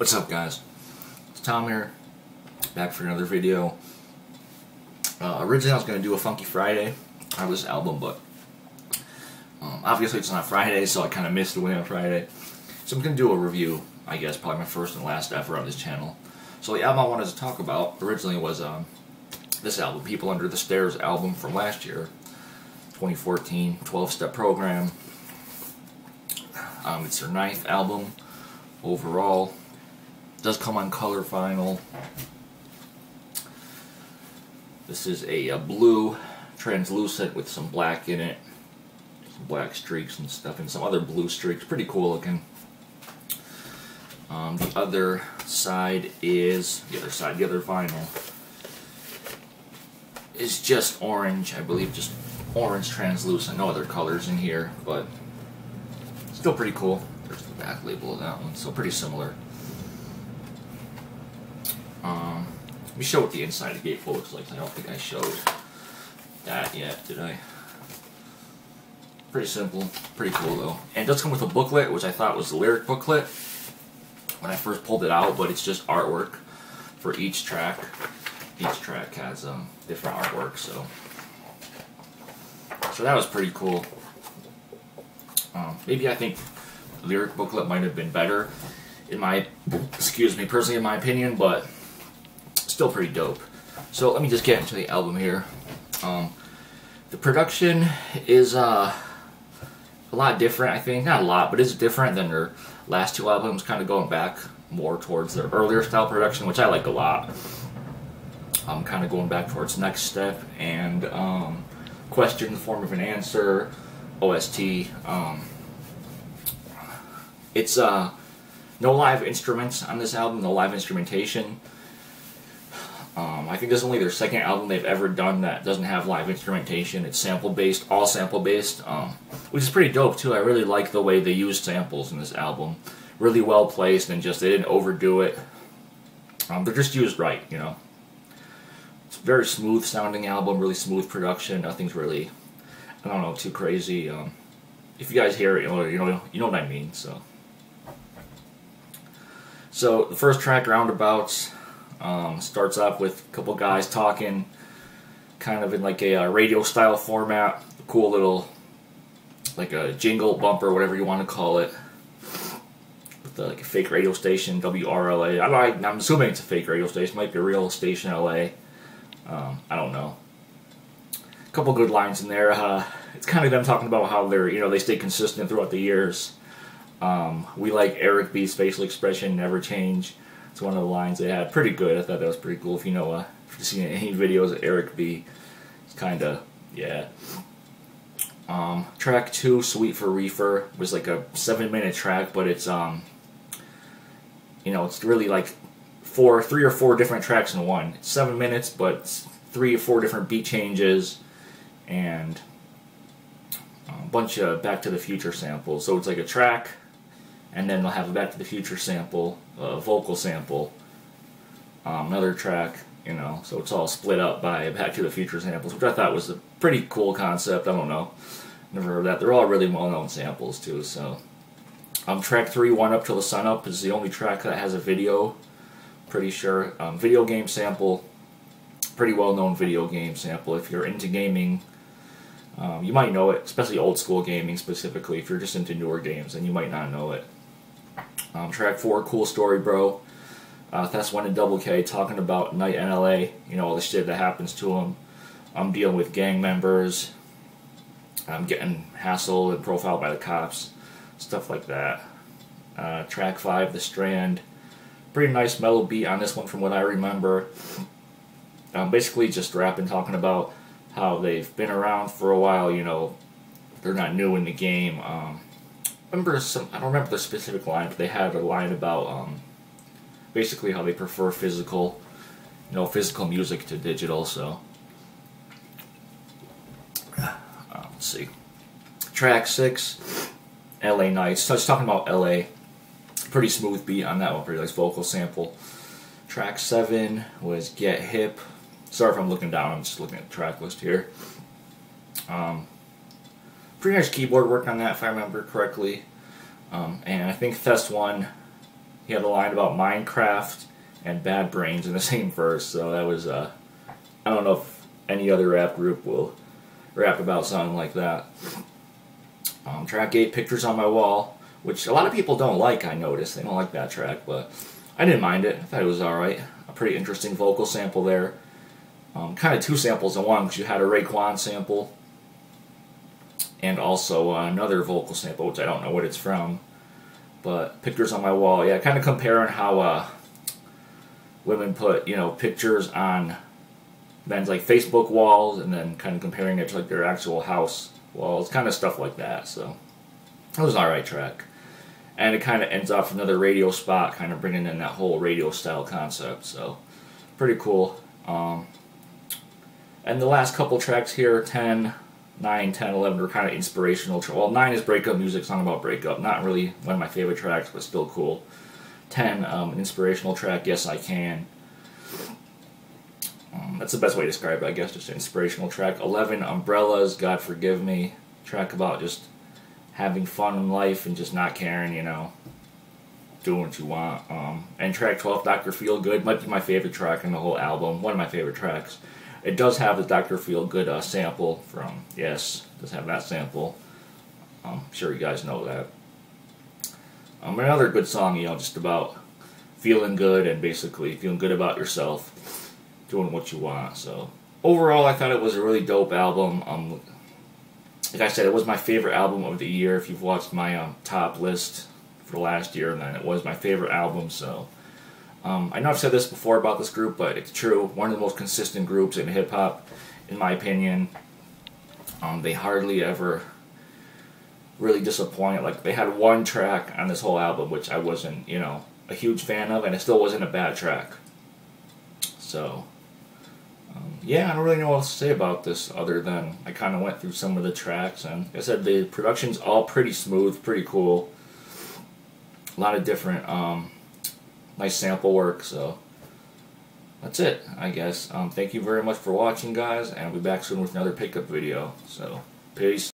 What's up, guys? It's Tom here, back for another video. Originally I was going to do a Funky Friday out of this album, but obviously it's not Friday, so I kind of missed the way on Friday. So I'm going to do a review, I guess, probably my first and last effort on this channel. So the album I wanted to talk about originally was this album, People Under the Stairs album from last year, 2014, 12-step program. It's their 9th album overall. It does come on color vinyl. This is a blue translucent with some black in it, some black streaks and stuff, and some other blue streaks. Pretty cool looking. The other side is the other vinyl is just orange, I believe, just orange translucent. No other colors in here, but still pretty cool. There's the back label of that one, so pretty similar. Let me show what the inside of the gatefold looks like. I don't think I showed that yet, did I? Pretty simple, pretty cool though. And it does come with a booklet, which I thought was the lyric booklet when I first pulled it out, but it's just artwork for each track. Each track has different artwork, so that was pretty cool. Maybe I think the lyric booklet might have been better, in my, personally in my opinion, but still pretty dope. So let me just get into the album here. The production is a lot different, I think. Not a lot, but it's different than their last two albums, kind of going back more towards their earlier style production, which I like a lot. I'm kind of going back towards Next Step and Question in the Form of an Answer, OST. It's no live instruments on this album, no live instrumentation. I think this is only their second album they've ever done that doesn't have live instrumentation. It's sample-based, all sample-based, which is pretty dope too. I really like the way they used samples in this album. Really well placed, and just they didn't overdo it. They're just used right, you know. It's a very smooth sounding album, really smooth production. Nothing's really, I don't know, too crazy. If you guys hear it, you know what I mean. So the first track, Roundabouts, starts off with a couple guys talking, kind of in like a radio style format. A cool little, like a jingle bumper, whatever you want to call it, with like a fake radio station, WRLA. I'm assuming it's a fake radio station. Might be a real station, LA. I don't know. A couple good lines in there. It's kind of them talking about how they stay consistent throughout the years. We like Eric B's facial expression, never change. It's one of the lines they had. Pretty good. I thought that was pretty cool. If you've seen any videos of Eric B, it's kind of, yeah. Track 2, Sweet for Reefer, was like a 7-minute track, but it's it's really like 3 or 4 different tracks in one. It's 7 minutes, but it's 3 or 4 different beat changes and a bunch of Back to the Future samples. So it's like a track, and then they'll have a Back to the Future sample, a vocal sample, another track, so it's all split up by Back to the Future samples, which I thought was a pretty cool concept. I don't know, never heard of that. They're all really well-known samples too. So track 3, One Up Till the Sun Up, is the only track that has a video, pretty sure. Video game sample, pretty well-known video game sample. If you're into gaming, you might know it, especially old school gaming specifically. If you're just into newer games, then you might not know it. Track 4, Cool Story Bro. That's one in Double K, talking about night in LA, all the shit that happens to him. I'm dealing with gang members. I'm getting hassled and profiled by the cops, stuff like that. Track 5, The Strand. Pretty nice mellow beat on this one from what I remember. Basically just rapping, talking about how they've been around for a while, they're not new in the game. I don't remember the specific line, but they had a line about basically how they prefer physical music to digital. So let's see. Track 6, LA Nights. So it's talking about LA. Pretty smooth beat on that one, pretty nice vocal sample. Track 7 was Get Hip. Sorry if I'm looking down, I'm just looking at the track list here. Pretty nice keyboard work on that, if I remember correctly. And I think Test 1 he had a line about Minecraft and Bad Brains in the same verse, so that was, I don't know if any other rap group will rap about something like that. Track 8, Pictures on My Wall, which a lot of people don't like, I noticed. They don't like that track, but I didn't mind it. I thought it was alright. A pretty interesting vocal sample there. Kind of two samples in one, because you had a Raekwon sample and also another vocal sample, which I don't know what it's from. But Pictures on My Wall, yeah, kind of comparing how women put, you know, pictures on men's like Facebook walls, and then kind of comparing it to like their actual house walls, kind of stuff like that. So it was an alright track, and it kind of ends off another radio spot, kind of bringing in that whole radio style concept. So pretty cool. And the last couple tracks here, 10, 9, 10, 11, were kind of inspirational. Well, 9 is breakup music, song about breakup. Not really one of my favorite tracks, but still cool. 10, an inspirational track, Yes I Can. That's the best way to describe it, I guess, just an inspirational track. 11, Umbrellas, God Forgive Me. Track about just having fun in life and just not caring, you know, doing what you want. And track 12, Dr. Feelgood, might be my favorite track in the whole album. One of my favorite tracks. It does have the Dr. Feelgood sample from, yes, it does have that sample. I'm sure you guys know that. Another good song, you know, just about feeling good and basically feeling good about yourself, doing what you want. So overall, I thought it was a really dope album. Like I said, it was my favorite album of the year. If you've watched my top list for last year, then it was my favorite album. So I know I've said this before about this group, but it's true. One of the most consistent groups in hip-hop, in my opinion. They hardly ever really disappoint. Like, they had one track on this whole album which I wasn't, you know, a huge fan of, and it still wasn't a bad track. So yeah, I don't really know what else to say about this other than I kind of went through some of the tracks, and like I said, the production's all pretty smooth, pretty cool. A lot of different nice sample work, so that's it, I guess. Thank you very much for watching, guys, and I'll be back soon with another pickup video. So, peace.